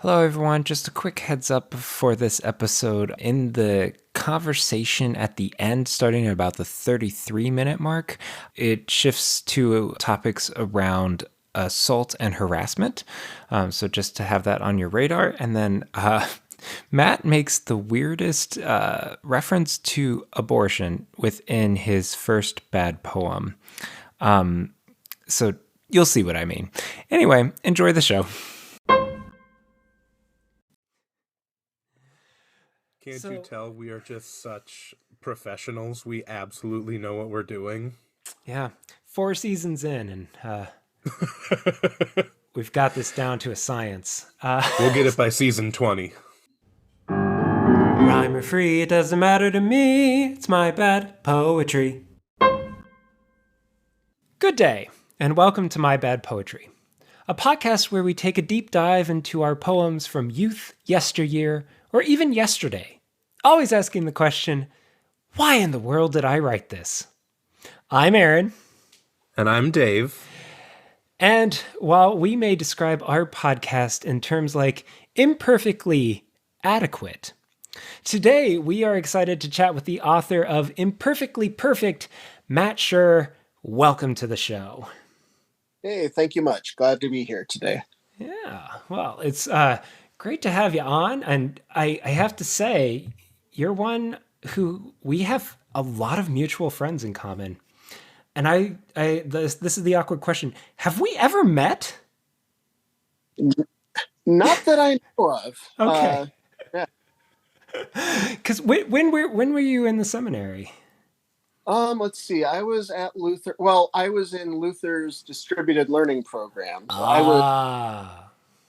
Hello, everyone. Just a quick heads up for this episode. In the conversation at the end, starting at about the 33-minute mark, it shifts to topics around assault and harassment. So just to have that on your radar. And then Matt makes the weirdest reference to abortion within his first bad poem. So you'll see what I mean. Anyway, enjoy the show. Can't you tell we are just such professionals? We absolutely know what we're doing. Yeah, 4 seasons in, and we've got this down to a science. We'll get it by season 20. Rhyme or free, it doesn't matter to me. It's my bad poetry. Good day, and welcome to My Bad Poetry, a podcast where we take a deep dive into our poems from youth, yesteryear, or even yesterday. Always asking the question, why in the world did I write this? I'm Aaron. And I'm Dave. And while we may describe our podcast in terms like imperfectly adequate, today we are excited to chat with the author of Imperfectly Perfect, Matt Schur. Welcome to the show. Hey, thank you much. Glad to be here today. Yeah, well, it's great to have you on. And I have to say, you're one who we have a lot of mutual friends in common. And this is the awkward question. Have we ever met? Not that I know of. Okay. Yeah. Because when were you in the seminary? Let's see. I was at Luther. Well, I was in Luther's distributed learning program. So I was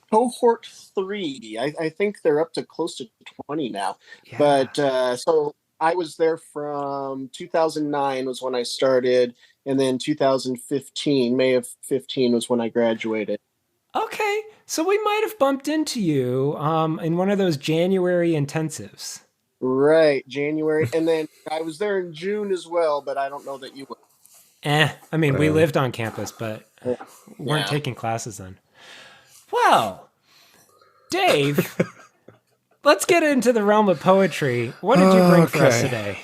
cohort 3. I think they're up to close to 20 now. Yeah. But so I was there from 2009 was when I started, and then 2015, May of 15 was when I graduated. Okay, so we might have bumped into you in one of those January intensives. Right, January, and then I was there in June as well, but I don't know that you were. I mean, we lived on campus, but weren't taking classes then. Well, Dave, let's get into the realm of poetry. What did you bring for us today?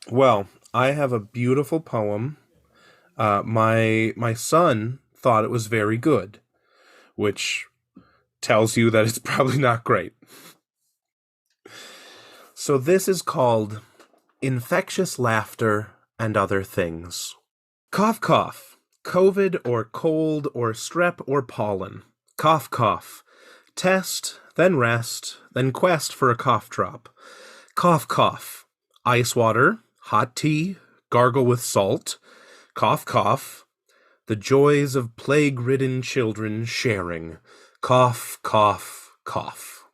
Well, I have a beautiful poem. My son thought it was very good, which tells you that it's probably not great. So this is called Infectious Laughter and Other Things. Cough, cough. COVID or cold or strep or pollen. Cough, cough. Test, then rest, then quest for a cough drop. Cough, cough. Ice water, hot tea, gargle with salt. Cough, cough. The joys of plague-ridden children sharing. Cough, cough, cough.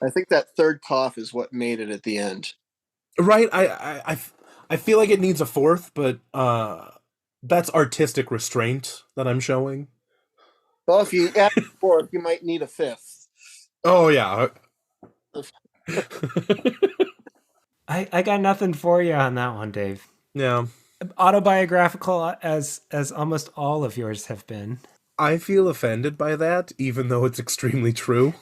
I think that third cough is what made it at the end. Right. I feel like it needs a fourth, but that's artistic restraint that I'm showing. Well, if you add a fourth, you might need a fifth. Oh, yeah. I got nothing for you on that one, Dave. Yeah. Autobiographical as almost all of yours have been. I feel offended by that, even though it's extremely true.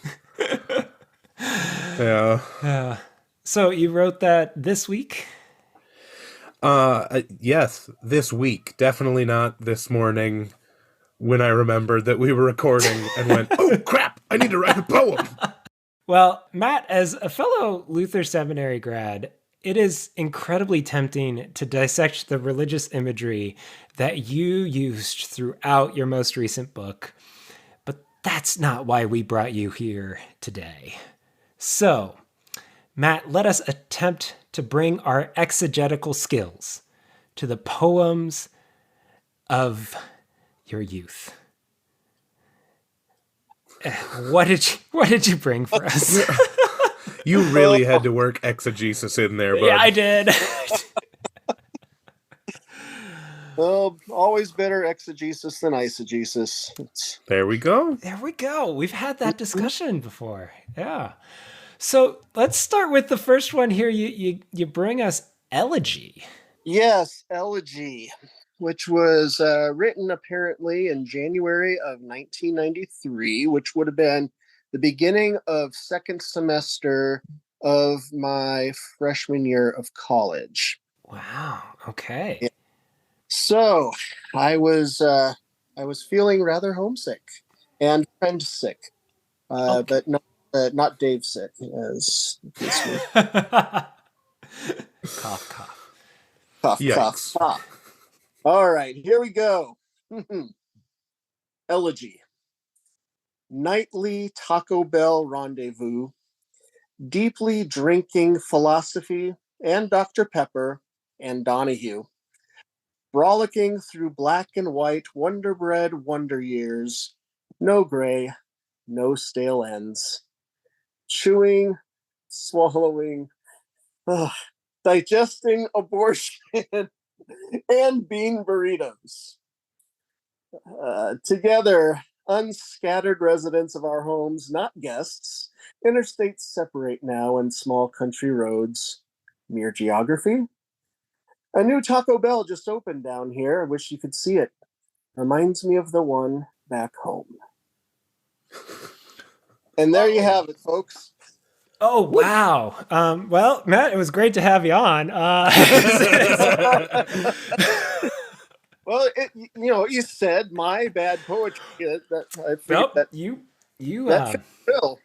Yeah. So you wrote that this week? Yes, this week. Definitely not this morning when I remembered that we were recording and went, oh crap, I need to write a poem. Well, Matt, as a fellow Luther Seminary grad, it is incredibly tempting to dissect the religious imagery that you used throughout your most recent book. But that's not why we brought you here today. So, Matt, let us attempt to bring our exegetical skills to the poems of your youth. What did you bring for us? You really had to work exegesis in there, bud. Yeah, I did. Well, always better exegesis than eisegesis. There we go. There we go. We've had that discussion before. Yeah. So let's start with the first one here. You bring us Elegy. Yes, Elegy. which was written apparently in January of 1993, which would have been the beginning of second semester of my freshman year of college. Wow. Okay. Yeah. So I was feeling rather homesick and friend sick, Okay. but not Dave sick, as me. Cough, cough. Cough, cough, Yikes. cough. All right, here we go. Elegy. Nightly Taco Bell rendezvous, deeply drinking philosophy and Dr. Pepper and Donahue, frolicking through black and white Wonder Bread wonder years, no gray, no stale ends, chewing, swallowing, ugh, digesting abortion and bean burritos. Together, unscattered residents of our homes, not guests, interstates separate now and small country roads. Mere geography? A new Taco Bell just opened down here. I wish you could see it. Reminds me of the one back home. And there you have it, folks. Oh, wow. Well, Matt, it was great to have you on. Well, you said my bad poetry. That I figured Nope, that you that fit the bill.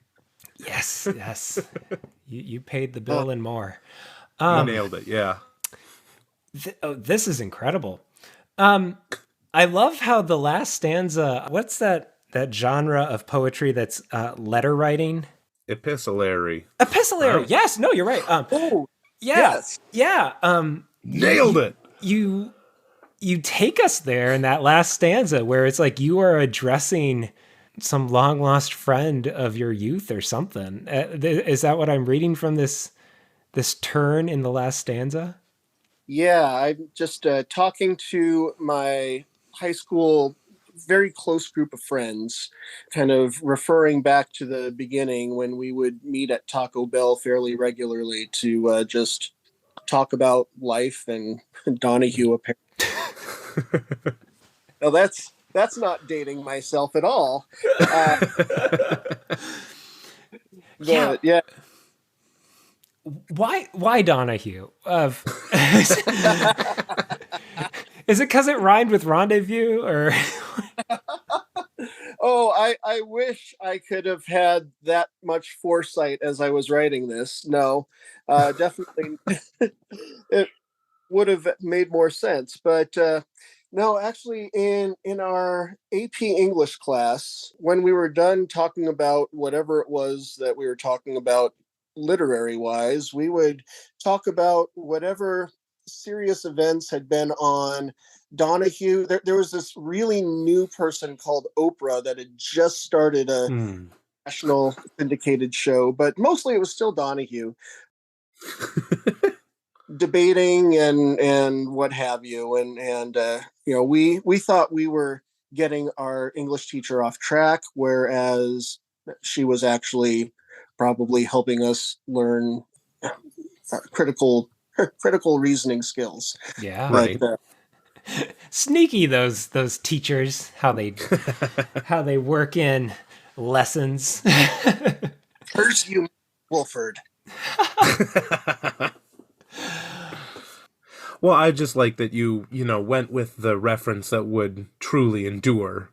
yes. You paid the bill and more. You nailed it, yeah. This is incredible. I love how the last stanza, what's that genre of poetry that's letter writing? Epistolary. Epistolary. Right. Yes, no, you're right. Oh, Yeah. yes. Yeah. Nailed it. You take us there in that last stanza where it's like you are addressing some long lost friend of your youth or something. Is that what I'm reading from this turn in the last stanza? Yeah, I'm just talking to my high school very close group of friends, kind of referring back to the beginning when we would meet at Taco Bell fairly regularly to just talk about life and Donahue apparently. Now that's not dating myself at all. Yeah. Yeah. Why Donahue? Is it because it rhymed with rendezvous or? Oh, I wish I could have had that much foresight as I was writing this. No, definitely it would have made more sense. But no, actually, in our AP English class, when we were done talking about whatever it was that we were talking about literary wise, we would talk about whatever serious events had been on Donahue. There was this really new person called Oprah that had just started a national syndicated show, but mostly it was still Donahue debating and what have you. And we thought we were getting our English teacher off track, whereas she was actually probably helping us learn critical reasoning skills. Yeah. Right. But, sneaky those teachers, how they work in lessons. curse you, Wolford. Well, I just like that you went with the reference that would truly endure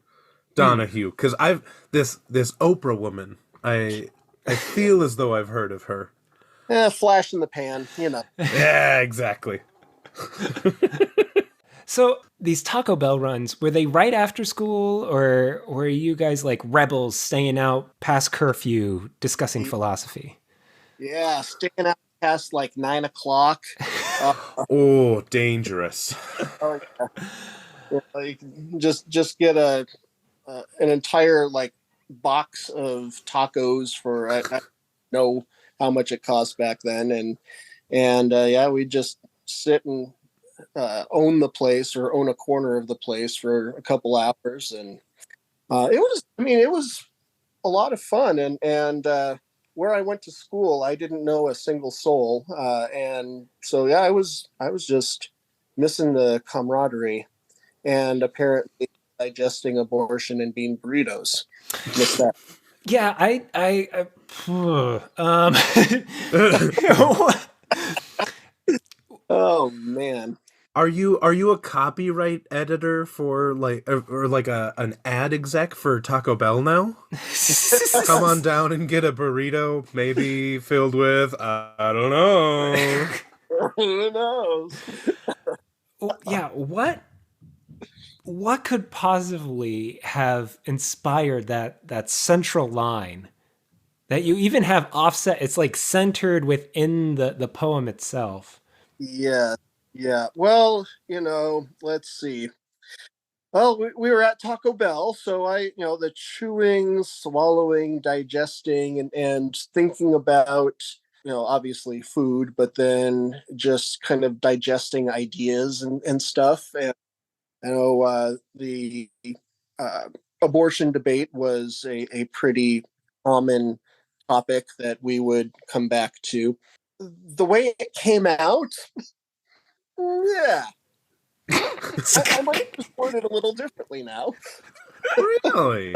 Donahue, because this Oprah woman, I feel as though I've heard of her. Flash in the pan, Yeah, exactly. So these Taco Bell runs, were they right after school, or were you guys like rebels staying out past curfew discussing philosophy? Yeah, staying out past like 9:00. Oh, dangerous. Oh, yeah. Like, just get an entire like box of tacos for I don't know how much it cost back then, and yeah, we just sit and own the place or own a corner of the place for a couple hours, and it was a lot of fun, and where I went to school, I didn't know a single soul, and so yeah, I was just missing the camaraderie. and apparently digesting abortion and bean burritos. Missed that. Yeah, Oh man. Are you a copyright editor for an ad exec for Taco Bell now? Come on down and get a burrito, maybe filled with I don't know. Who knows? Yeah, what could possibly have inspired that central line that you even have offset? It's like centered within the poem itself. Yeah. Well, let's see. Well, we were at Taco Bell, so the chewing, swallowing, digesting, and thinking about, obviously food, but then just kind of digesting ideas and stuff. And the uh, abortion debate was a pretty common topic that we would come back to. The way it came out, yeah. I might have worded it a little differently now. Really?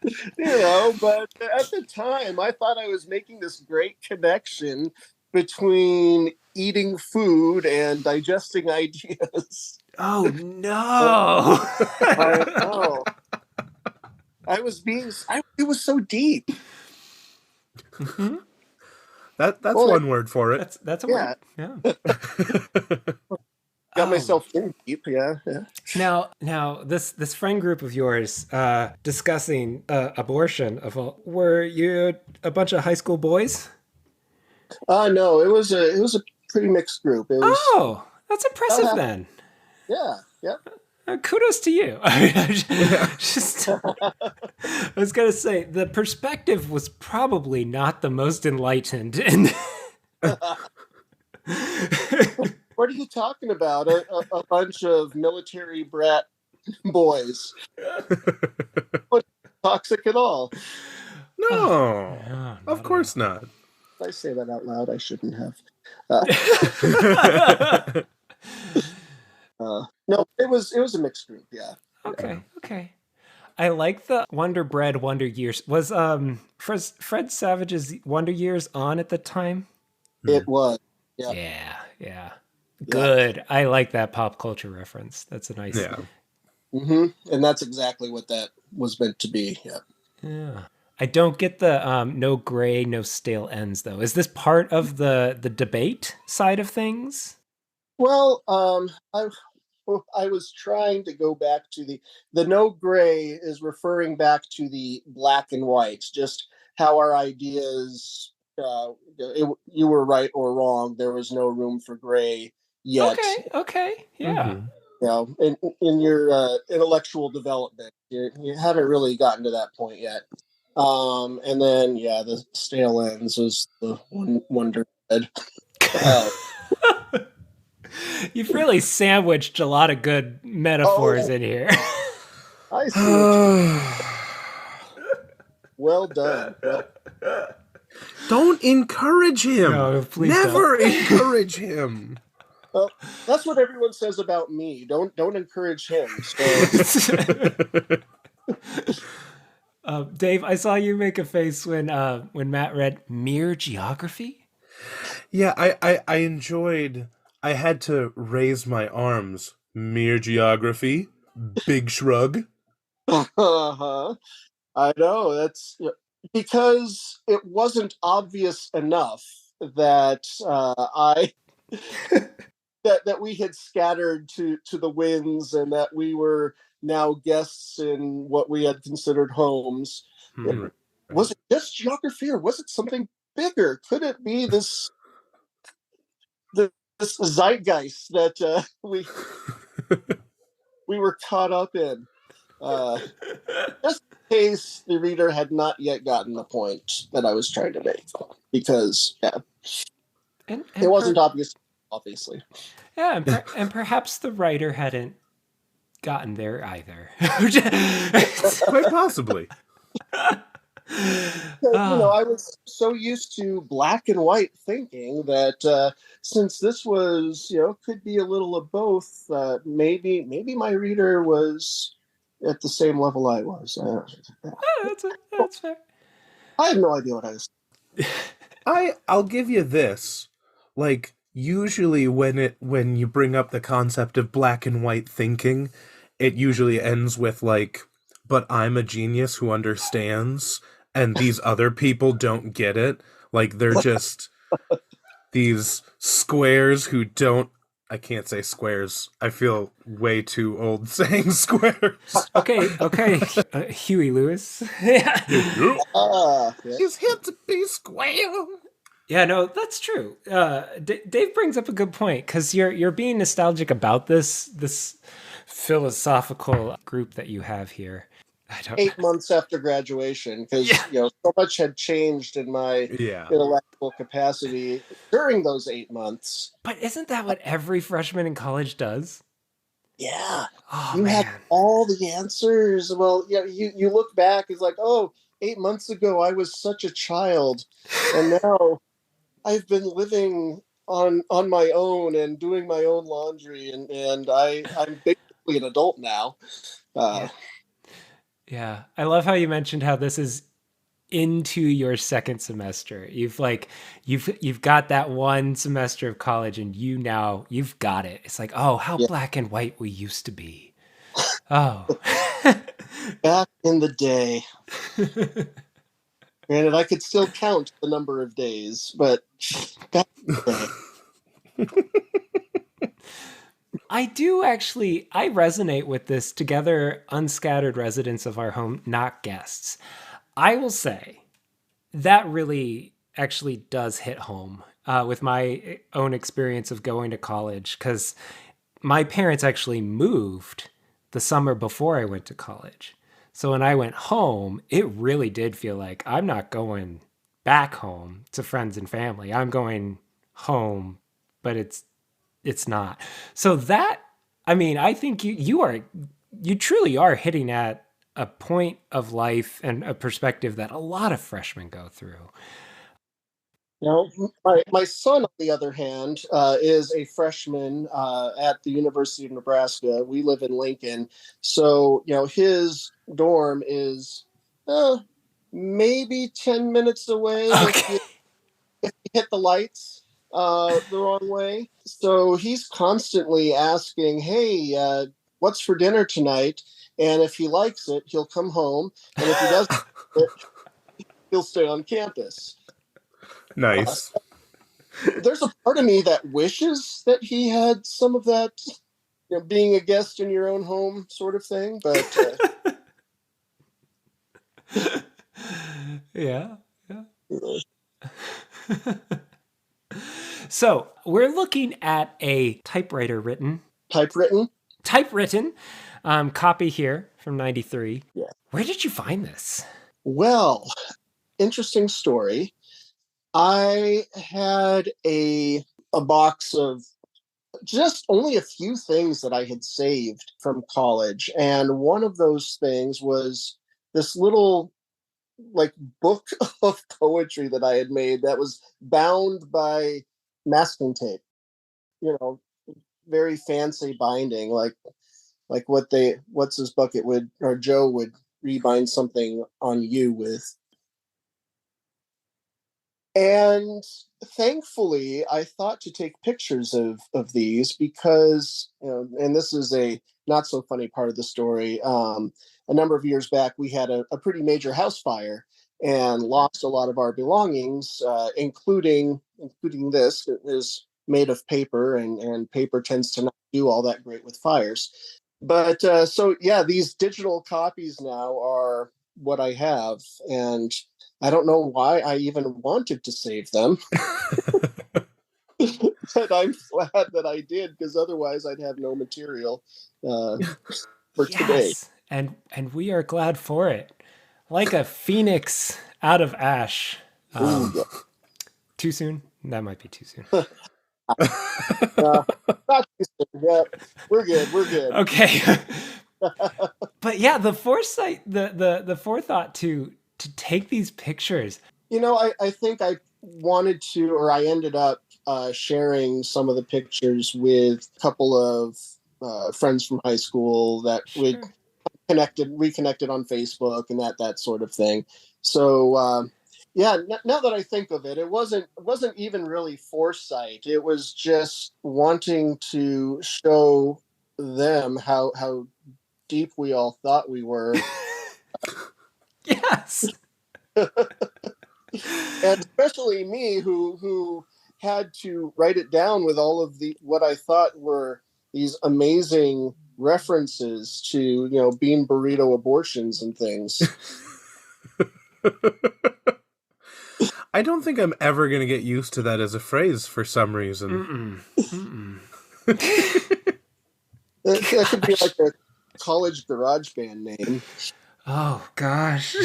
But at the time, I thought I was making this great connection between eating food and digesting ideas. Oh, no. I know. It was so deep. Mm-hmm. That's one word for it. That's a word. Yeah. Got myself in deep, yeah. Now, this friend group of yours discussing abortion. Were you a bunch of high school boys? No, it was a pretty mixed group. That's impressive then. Yeah. Kudos to you. I was gonna say the perspective was probably not the most enlightened. What are you talking about? A bunch of military brat boys. Not toxic at all. No, of course not. If I say that out loud, I shouldn't have. No, it was a mixed group. Yeah. Okay. I like the Wonder Bread Wonder Years. Was Fred Savage's Wonder Years on at the time? It was. Yeah. Yeah. Good. I like that pop culture reference. That's a nice. Yeah. Mm-hmm. And that's exactly what that was meant to be. Yeah. I don't get the no gray, no stale ends though. Is this part of the debate side of things? Well, I was trying to go back to the no gray is referring back to the black and white, just how our ideas, you were right or wrong. There was no room for gray yet. Okay. Yeah. Mm-hmm. In your intellectual development, you haven't really gotten to that point yet. And then, the stale ends was the Wonder Bread. You've really sandwiched a lot of good metaphors in here. I see. Well done. Don't encourage him. No, please Never encourage him. Well, that's what everyone says about me. Don't encourage him. So. Dave, I saw you make a face when Matt read Mere Geography. Yeah, I enjoyed. I had to raise my arms. Mere Geography. Big shrug. Uh-huh. I know. That's because it wasn't obvious enough that that we had scattered to the winds and that we were now guests in what we had considered homes. Mm-hmm. Was it just geography or was it something bigger? Could it be this zeitgeist that we were caught up in? Just in case the reader had not yet gotten the point that I was trying to make, because and it wasn't obvious, obviously. Yeah, and perhaps the writer hadn't gotten there either. Quite possibly. I was so used to black and white thinking that since this was, could be a little of both, maybe my reader was at the same level I was. That's fair. I have no idea what I was. I'll give you this. Like usually when you bring up the concept of black and white thinking, it usually ends with like, but I'm a genius who understands and these other people don't get it. Like they're just these squares who don't. I can't say squares. I feel way too old saying squares. Okay. Huey Lewis. Yeah. Yeah. He's here to be square. Yeah, no, that's true. Dave brings up a good point because you're being nostalgic about this philosophical group that you have here. 8 months after graduation, because so much had changed in my intellectual capacity during those 8 months. But isn't that what every freshman in college does? Yeah. You have all the answers. Well, you look back, it's like, 8 months ago I was such a child, and now I've been living on my own and doing my own laundry, and I'm basically an adult now. Yeah, I love how you mentioned how this is into your second semester. You've got that one semester of college, and you've got it. It's like, oh, how black and white we used to be. Oh, back in the day. Granted, I could still count the number of days, but back in the day. I resonate with this. Together, unscattered residents of our home, not guests. I will say that really actually does hit home with my own experience of going to college, because my parents actually moved the summer before I went to college. So when I went home, it really did feel like I'm not going back home to friends and family. I'm going home, but it's not. So that, I mean, I think you truly are hitting at a point of life and a perspective that a lot of freshmen go through. Now, my son, on the other hand, is a freshman at the University of Nebraska. We live in Lincoln. So, his dorm is maybe 10 minutes away if you hit the lights the wrong way. So he's constantly asking, hey, what's for dinner tonight? And if he likes it, he'll come home. And if he doesn't, he'll stay on campus. Nice. There's a part of me that wishes that he had some of that, being a guest in your own home sort of thing. But yeah. So we're looking at a typewritten copy here from 93. Yeah. Where did you find this? Well, interesting story. I had a box of just only a few things that I had saved from college. And one of those things was this little book of poetry that I had made that was bound by masking tape, very fancy binding, like what's his bucket would, or Joe would rebind something on you with. And thankfully, I thought to take pictures of these because, and this is a not so funny part of the story. A number of years back, we had a pretty major house fire and lost a lot of our belongings, including this. It is made of paper, and paper tends to not do all that great with fires. But these digital copies now are what I have, and I don't know why I even wanted to save them. But I'm glad that I did, because otherwise I'd have no material for today. And we are glad for it. Like a phoenix out of ash. Too soon? That might be too soon. Not too soon. Yeah, we're good. Okay. But yeah, the foresight, the forethought to to take these pictures. I think I wanted to, or I ended up sharing some of the pictures with a couple of friends from high school that we Sure. reconnected on Facebook and that sort of thing. So yeah, now that I think of it, it wasn't even really foresight. It was just wanting to show them how deep we all thought we were. Yes. And especially me who had to write it down with all of the what I thought were these amazing references to bean burrito abortions and things. I don't think I'm ever going to get used to that as a phrase for some reason. That could be like a college garage band name. Oh gosh.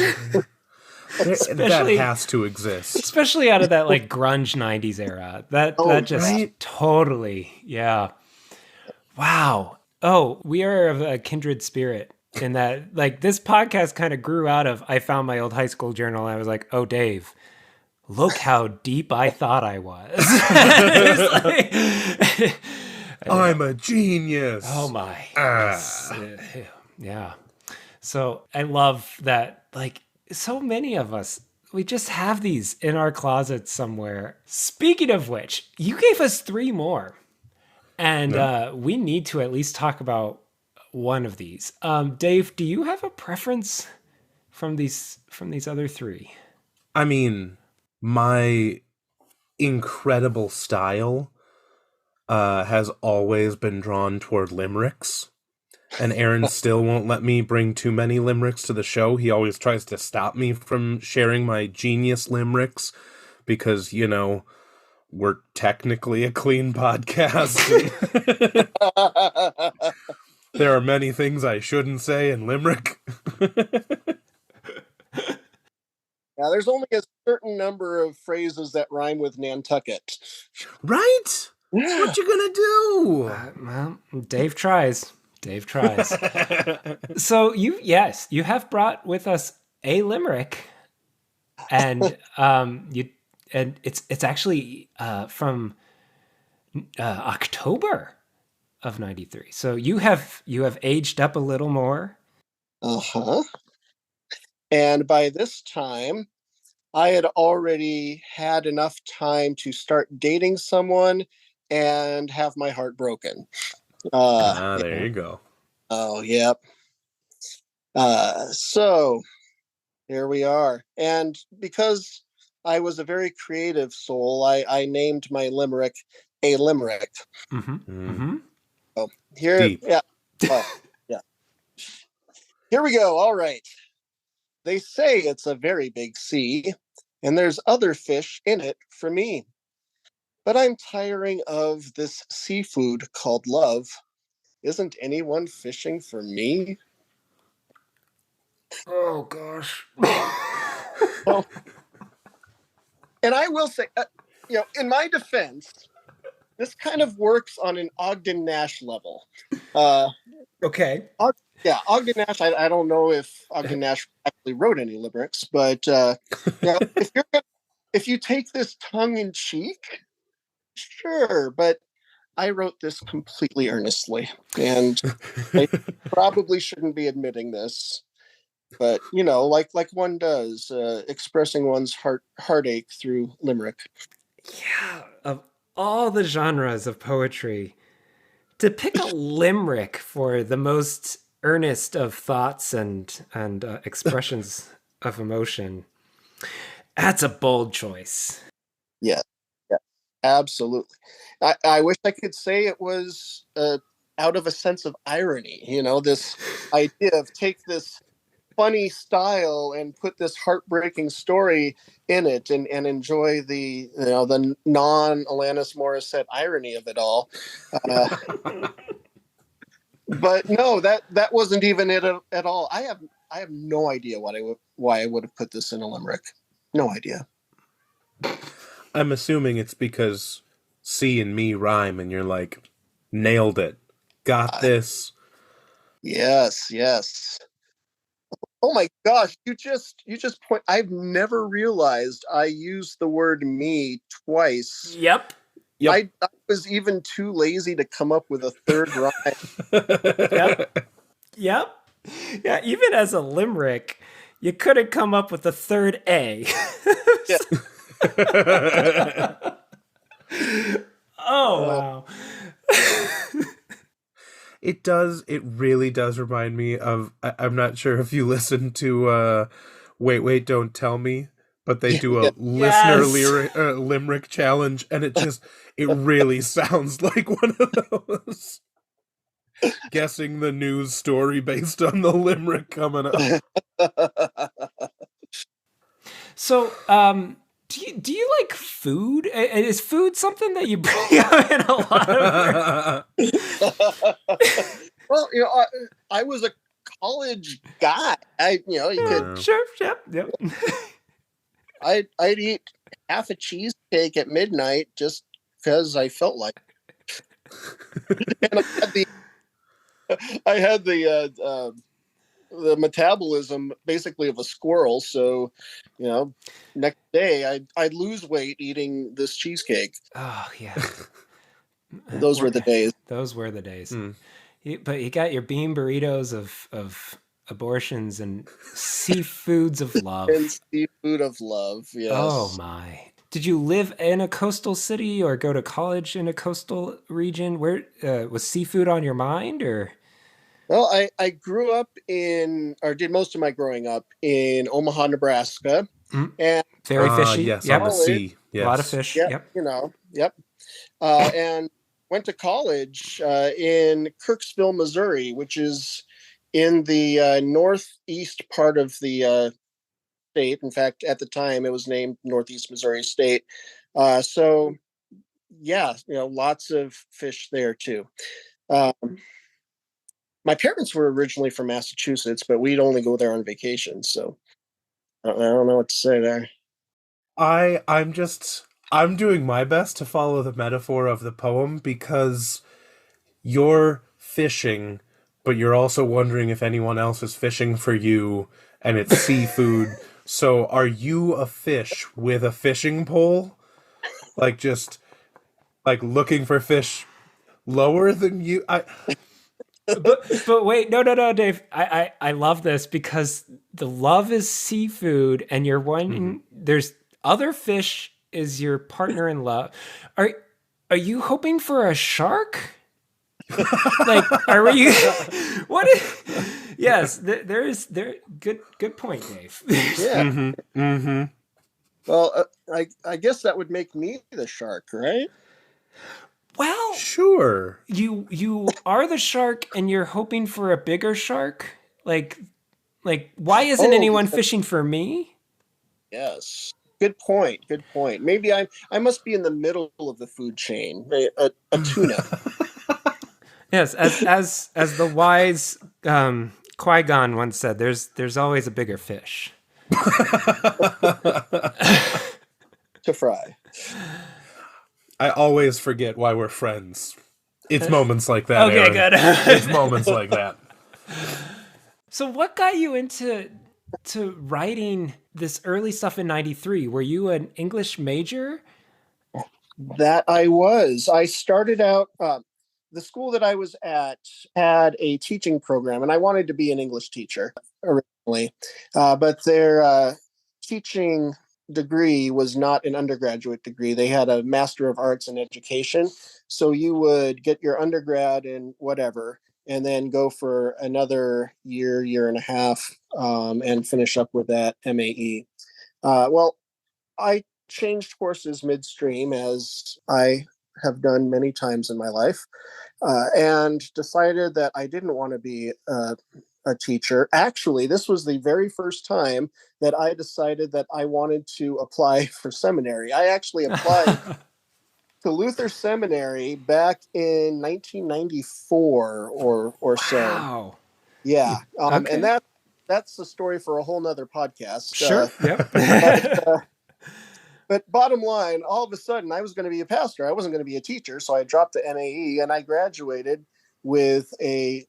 That has to exist. Especially out of that like grunge 90s era. That just right? Totally. Yeah. Wow. Oh, we are of a kindred spirit in that like this podcast kind of grew out of I found my old high school journal and I was like, "Oh, Dave, look how deep I thought I was." I'm a genius. Oh my. Yeah. So I love that, like, so many of us, we just have these in our closets somewhere. Speaking of which, you gave us 3 more. And we need to at least talk about one of these. Dave, do you have a preference from these other 3? I mean, my incredible style has always been drawn toward limericks. And Aaron still won't let me bring too many limericks to the show. He always tries to stop me from sharing my genius limericks because, we're technically a clean podcast. There are many things I shouldn't say in limerick. Yeah, there's only a certain number of phrases that rhyme with Nantucket. Right? Yeah. What you gonna do? Well, Dave tries. So you have brought with us a limerick, and it's actually from October of '93. So you have aged up a little more. And by this time, I had already had enough time to start dating someone and have my heart broken. There you go. Oh, yep. So here we are. And because I was a very creative soul, I named my limerick a limerick. So here, Deep. yeah. Yeah. Here we go. All right. They say it's a very big sea, and there's other fish in it for me. But I'm tiring of this seafood called love. Isn't anyone fishing for me? Oh gosh. Well, and I will say, in my defense, this kind of works on an Ogden Nash level. Okay. Ogden Nash. I don't know if Ogden Nash actually wrote any limericks, but if you take this tongue in cheek, sure. But I wrote this completely earnestly, and I probably shouldn't be admitting this, but like one does, expressing one's heartache through limerick. Yeah, of all the genres of poetry, to pick a limerick for the most earnest of thoughts and expressions of emotion, that's a bold choice. Yeah, absolutely. I wish I could say it was out of a sense of irony. This idea of take this funny style and put this heartbreaking story in it and enjoy the the non-Alanis Morissette irony of it all. But no, that wasn't even it at all. I have no idea why I would have put this in a limerick. No idea. I'm assuming it's because C and me rhyme and you're like, nailed it. Got this. Yes. Oh my gosh, you just point. I've never realized I used the word me twice. Yep. I was even too lazy to come up with a third rhyme. Yep. Yep. Yeah, even as a limerick, you couldn't come up with a third A. Yeah. Oh, wow. It really does remind me of, I'm not sure if you listen to Wait, Wait, Don't Tell Me, but they do a listener limerick challenge, and it really sounds like one of those. Guessing the news story based on the limerick coming up. So, do you like food? Is food something that you bring up in a lot of work? Well, I was a college guy. You could. Sure, yep. I'd eat half a cheesecake at midnight just because I felt like it. And I had the metabolism basically of a squirrel, so next day I'd lose weight eating this cheesecake. Oh yeah. Those were the days. Those were the days. But you got your bean burritos of abortions and seafoods of love. And seafood of love, yes. Oh my. Did you live in a coastal city or go to college in a coastal region? Where was seafood on your mind, or? Well, I grew up or did most of my growing up in Omaha, Nebraska. And very fishy. Yes, on the sea. Yes. A lot of fish. Yep. Yep. And went to college in Kirksville, Missouri, which is in the northeast part of the state. In fact, at the time, it was named Northeast Missouri State. So, yeah, lots of fish there too. My parents were originally from Massachusetts, but we'd only go there on vacation. So I don't know what to say there. I'm doing my best to follow the metaphor of the poem, because you're fishing, but you're also wondering if anyone else is fishing for you, and it's seafood. So are you a fish with a fishing pole? Just looking for fish lower than you? But wait, no, Dave. I love this because the love is seafood, and you're one. There's other fish is your partner in love. Are you hoping for a shark? Are we? What? Yes, there is good point, Dave. Yeah. Well, I guess that would make me the shark, right? Well, sure. You are the shark, and you're hoping for a bigger shark. Why isn't anyone fishing for me? Yes. Good point. Maybe I must be in the middle of the food chain. A tuna. Yes, as the wise Qui-Gon once said, there's always a bigger fish to fry. I always forget why we're friends. It's moments like that. Okay, Aaron. good. It's moments like that. So what got you into writing this early stuff in 93? Were you an English major? That I was. I started out, the school that I was at had a teaching program, and I wanted to be an English teacher originally. But their teaching degree was not an undergraduate degree. They had a Master of Arts in Education. So you would get your undergrad in whatever, and then go for another year and a half, and finish up with that MAE. Well, I changed courses midstream, as I have done many times in my life, and decided that I didn't want to be a teacher. Actually, this was the very first time that I decided that I wanted to apply for seminary. I actually applied to Luther Seminary back in 1994 or so. Wow. Yeah. Okay. And that's the story for a whole nother podcast. Sure. Yep. But bottom line, all of a sudden, I was going to be a pastor. I wasn't going to be a teacher, so I dropped the MAE and I graduated with a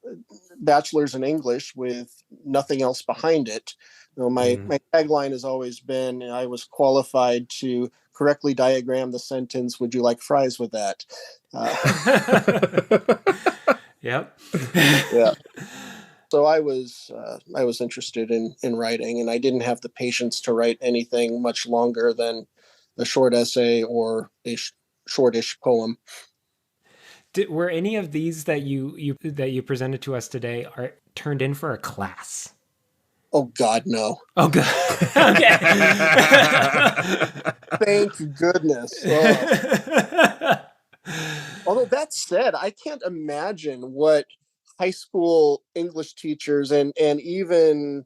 bachelor's in English with nothing else behind it. My tagline has always been, I was qualified to correctly diagram the sentence, "Would you like fries with that?" Yep. Yeah. So I was interested in writing, and I didn't have the patience to write anything much longer than a short essay or a shortish poem. Were any of these that you presented to us today are turned in for a class? Oh God, no. Oh, good. Okay. Thank goodness. Oh. Although that said, I can't imagine what high school English teachers and even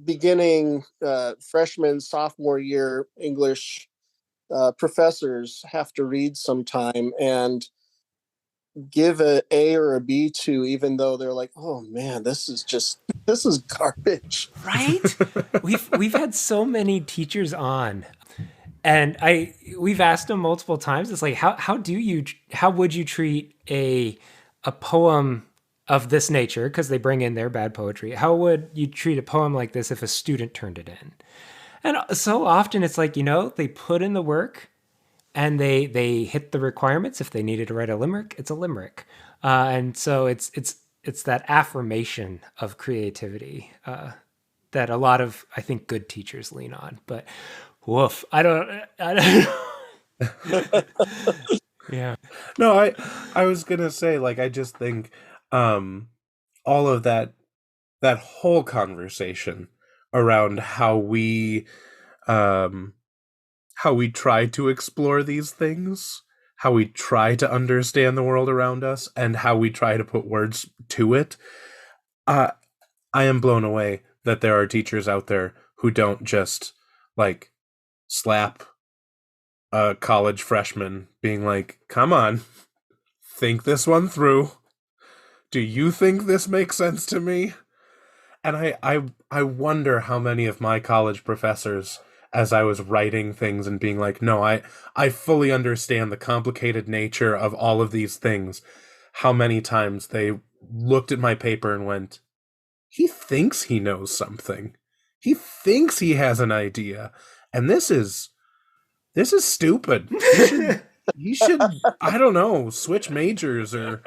beginning freshman sophomore year English professors have to read sometime and give a A or a B to, even though they're like, oh man, this is garbage. Right? We've had so many teachers on, and we've asked them multiple times. It's like, how would you treat a poem of this nature? Because they bring in their bad poetry. How would you treat a poem like this if a student turned it in? And so often it's like, they put in the work and they hit the requirements. If they needed to write a limerick, it's a limerick. And so it's that affirmation of creativity that a lot of, I think, good teachers lean on. But woof, I don't know. Yeah. No, I was gonna say, like, I just think all of that whole conversation around how we try to explore these things, how we try to understand the world around us, and how we try to put words to it. I am blown away that there are teachers out there who don't just, like, slap a college freshman being like, come on, think this one through. Do you think this makes sense to me? And I wonder how many of my college professors, as I was writing things and being like, no, I fully understand the complicated nature of all of these things, how many times they looked at my paper and went, he thinks he knows something. He thinks he has an idea. And this is stupid. He should, I don't know, switch majors or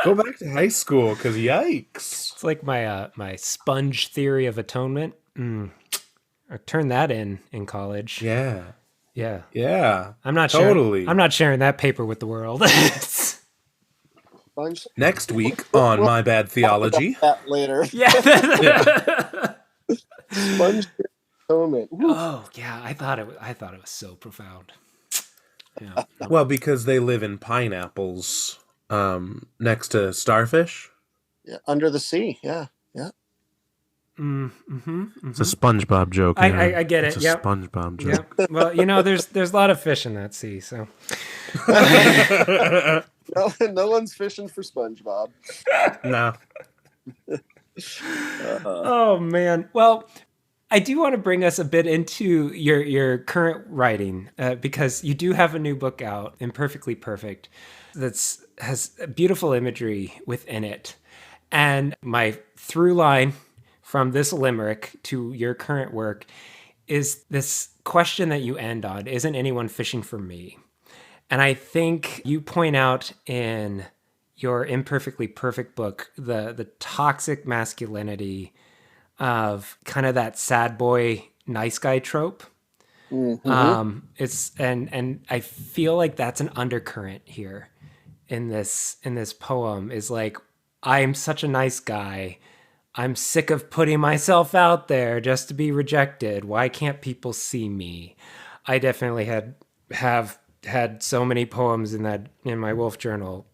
go back to high school, because yikes. It's like my sponge theory of atonement. I turned that in college. Yeah. Yeah. I'm not totally. I'm not sharing that paper with the world. Next week on My Bad Theology. That later. Yeah. Sponge atonement. Oh yeah, I thought it was so profound. Yeah. Well, because they live in pineapples next to starfish. Yeah, under the sea. Yeah. It's a SpongeBob joke. I get it. It's a SpongeBob joke. Yep. Well, there's a lot of fish in that sea, so. No one's fishing for SpongeBob. No. Oh man. Well, I do want to bring us a bit into your current writing because you do have a new book out, Imperfectly Perfect, has beautiful imagery within it. And my through line from this limerick to your current work is this question that you end on: isn't anyone fishing for me? And I think you point out in your Imperfectly Perfect book the toxic masculinity of kind of that sad boy, nice guy trope. Mm-hmm. It's and I feel like that's an undercurrent here in this poem, is like, I'm such a nice guy. I'm sick of putting myself out there just to be rejected. Why can't people see me? I definitely have had so many poems in my Wolf Journal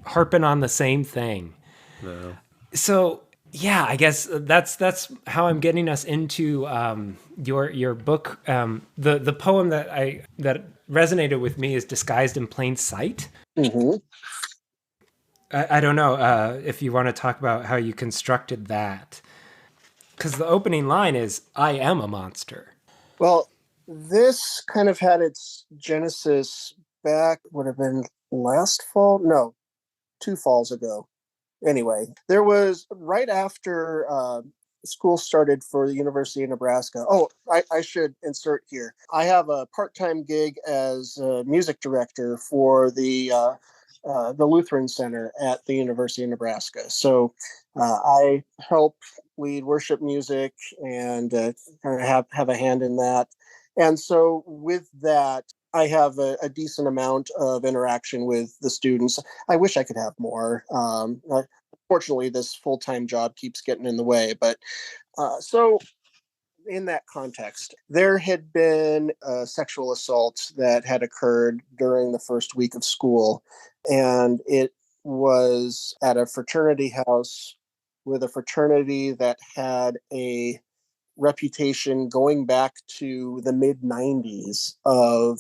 harping on the same thing. No. So yeah, I guess that's how I'm getting us into your book. The poem that resonated with me is Disguised in Plain Sight. Mm-hmm. I don't know if you want to talk about how you constructed that, because the opening line is, I am a monster. Well, this kind of had its genesis back, would have been last fall. No, 2 falls ago. Anyway, there was right after school started for the University of Nebraska. Oh, I should insert here. I have a part-time gig as a music director for the Lutheran Center at the University of Nebraska. So I help lead worship music and kind of have a hand in that. And so with that, I have a decent amount of interaction with the students. I wish I could have more. Fortunately, this full-time job keeps getting in the way. But so in that context, there had been sexual assault that had occurred during the first week of school, and it was at a fraternity house with a fraternity that had a reputation going back to the mid 90s of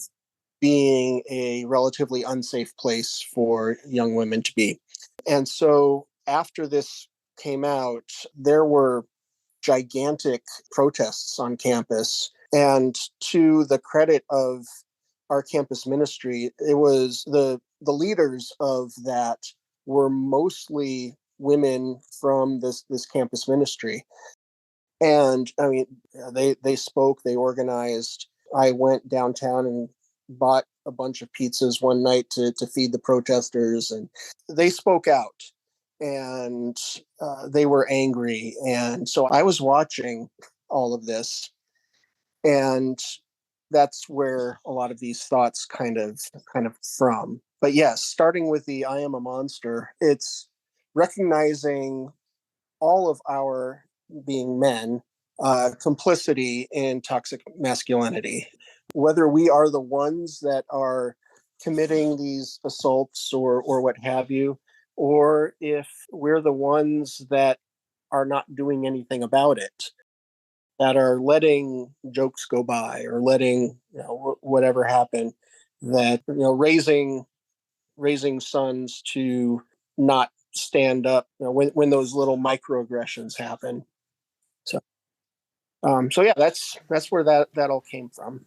being a relatively unsafe place for young women to be. And so after this came out, there were gigantic protests on campus. And to the credit of our campus ministry, it was the leaders of that were mostly women from this campus ministry. And I mean, they spoke, they organized. I went downtown and bought a bunch of pizzas one night to feed the protesters, and they spoke out, and they were angry. And so I was watching all of this, and that's where a lot of these thoughts kind of from. But yes, starting with the I am a monster, it's recognizing all of our, being men, complicity in toxic masculinity. Whether we are the ones that are committing these assaults or what have you, or if we're the ones that are not doing anything about it, that are letting jokes go by or letting whatever happen, that raising sons to not stand up when those little microaggressions happen. So, so yeah, that's where that all came from.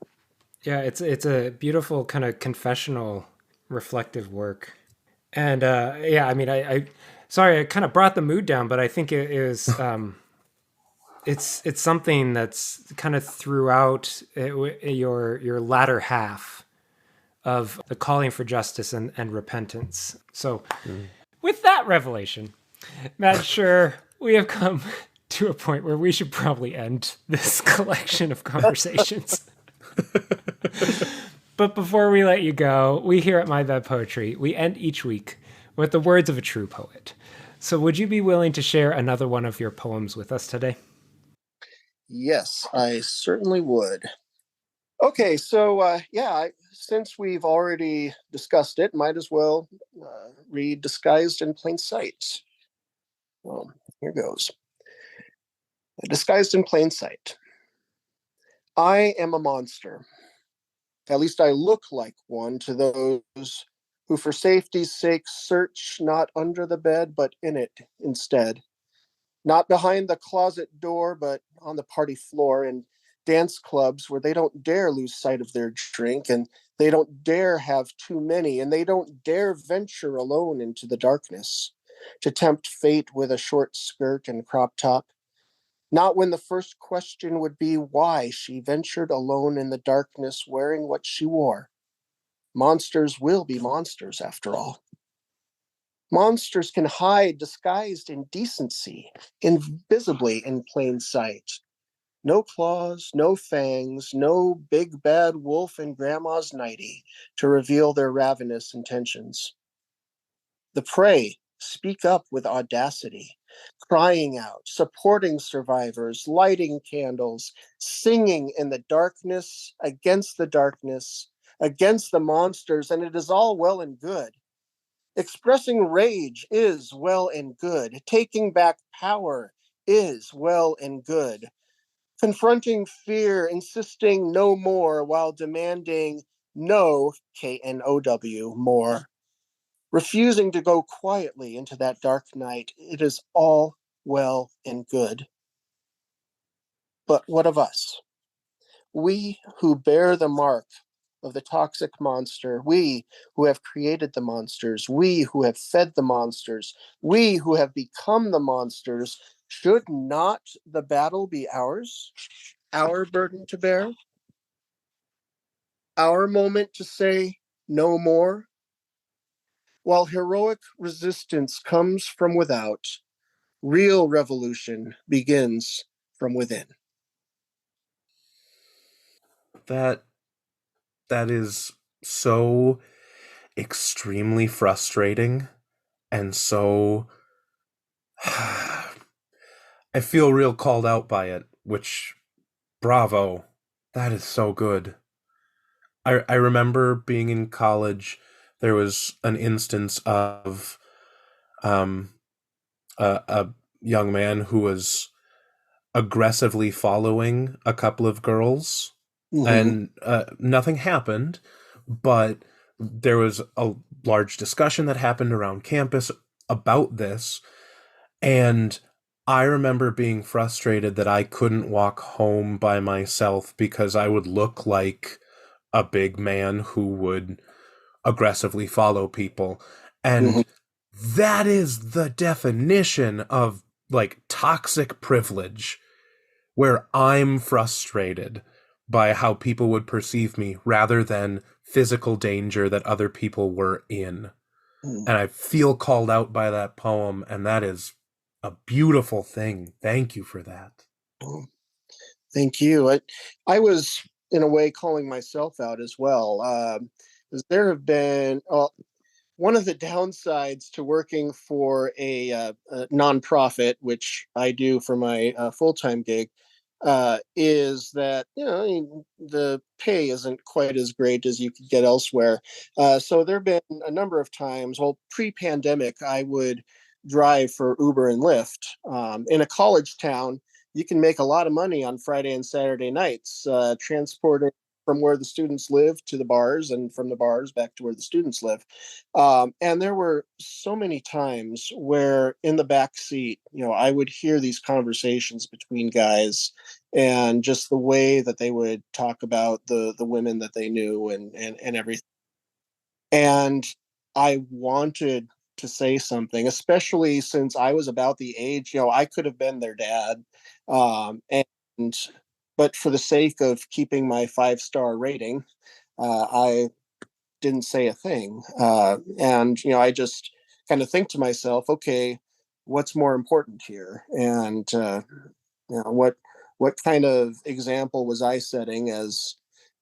Yeah, it's a beautiful kind of confessional, reflective work. And yeah, I mean, I sorry, I kind of brought the mood down, but I think it is it's something that's kind of throughout your latter half of the calling for justice and repentance. So, with that revelation, Matt, sure, we have come to a point where we should probably end this collection of conversations. But before we let you go, we here at My Bad Poetry, we end each week with the words of a true poet. So would you be willing to share another one of your poems with us today? Yes, I certainly would. Okay, so since we've already discussed it, might as well read Disguised in Plain Sight. Well, here goes. Disguised in Plain Sight. I am a monster. At least I look like one to those who for safety's sake search not under the bed, but in it instead. Not behind the closet door, but on the party floor in dance clubs where they don't dare lose sight of their drink, and they don't dare have too many, and they don't dare venture alone into the darkness to tempt fate with a short skirt and crop top. Not when the first question would be why she ventured alone in the darkness wearing what she wore. Monsters will be monsters after all. Monsters can hide disguised in decency, invisibly in plain sight. No claws, no fangs, no big bad wolf in grandma's nightie to reveal their ravenous intentions. The prey speak up with audacity, crying out, supporting survivors, lighting candles, singing in the darkness, against the monsters, and it is all well and good. Expressing rage is well and good. Taking back power is well and good. Confronting fear, insisting no more while demanding no, KNOW, more. Refusing to go quietly into that dark night, it is all well and good. But what of us? We who bear the mark of the toxic monster, we who have created the monsters, we who have fed the monsters, we who have become the monsters, should not the battle be ours? Our burden to bear? Our moment to say no more? While heroic resistance comes from without, real revolution begins from within. That is so extremely frustrating, and so I feel real called out by it, which, bravo. That is so good. I remember being in college, there was an instance of a young man who was aggressively following a couple of girls, and nothing happened, but there was a large discussion that happened around campus about this, and I remember being frustrated that I couldn't walk home by myself because I would look like a big man who would aggressively follow people. And that is the definition of like toxic privilege, where I'm frustrated by how people would perceive me rather than physical danger that other people were in. And I feel called out by that poem, and that is a beautiful thing. Thank you for that. Thank you. I was, in a way, calling myself out as well. There have been one of the downsides to working for a nonprofit, which I do for my full-time gig, is that the pay isn't quite as great as you could get elsewhere. So there have been a number of times. Well, pre-pandemic, I would drive for Uber and Lyft in a college town. You can make a lot of money on Friday and Saturday nights, transporting from where the students live to the bars, and from the bars back to where the students live. And there were so many times where in the back seat, I would hear these conversations between guys, and just the way that they would talk about the women that they knew, and everything. And I wanted to say something, especially since I was about the age, I could have been their dad. And but for the sake of keeping my 5-star rating, I didn't say a thing. And I just kind of think to myself, okay, what's more important here? And what kind of example was I setting as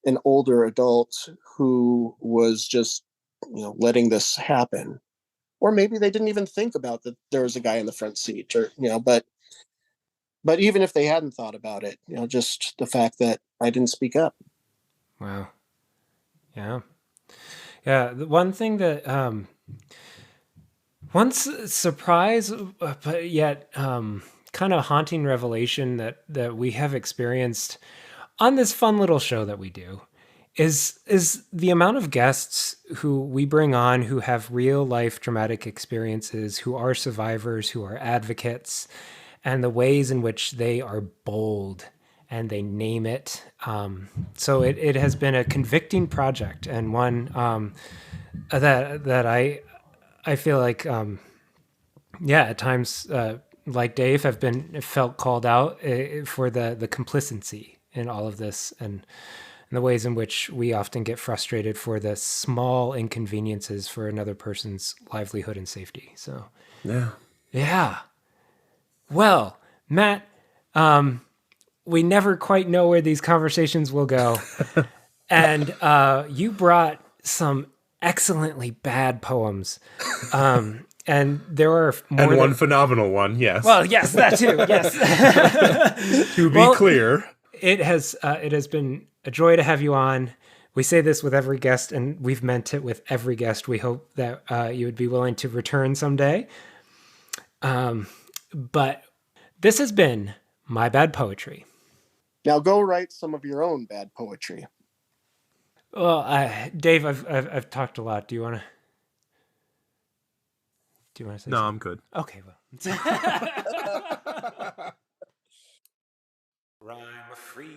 an older adult who was just letting this happen? Or maybe they didn't even think about that there was a guy in the front seat, or but even if they hadn't thought about it, just the fact that I didn't speak up. Wow. Yeah. Yeah. The one thing that, once surprise, but yet kind of haunting revelation that we have experienced on this fun little show that we do is the amount of guests who we bring on who have real life traumatic experiences, who are survivors, who are advocates, and the ways in which they are bold and they name it. So it has been a convicting project, and one that I feel like, at times, like Dave, have felt called out for the complicity in all of this, and the ways in which we often get frustrated for the small inconveniences for another person's livelihood and safety. So, yeah. Well, Matt, we never quite know where these conversations will go. And you brought some excellently bad poems. And there are more and one phenomenal one, yes. Well, yes, that too, yes. To be clear. It has been a joy to have you on. We say this with every guest, and we've meant it with every guest. We hope that you would be willing to return someday. But this has been My Bad Poetry. Now go write some of your own bad poetry. Well, Dave, I've talked a lot. Do you want to say something? No, I'm good. Okay, well. Rhyme free.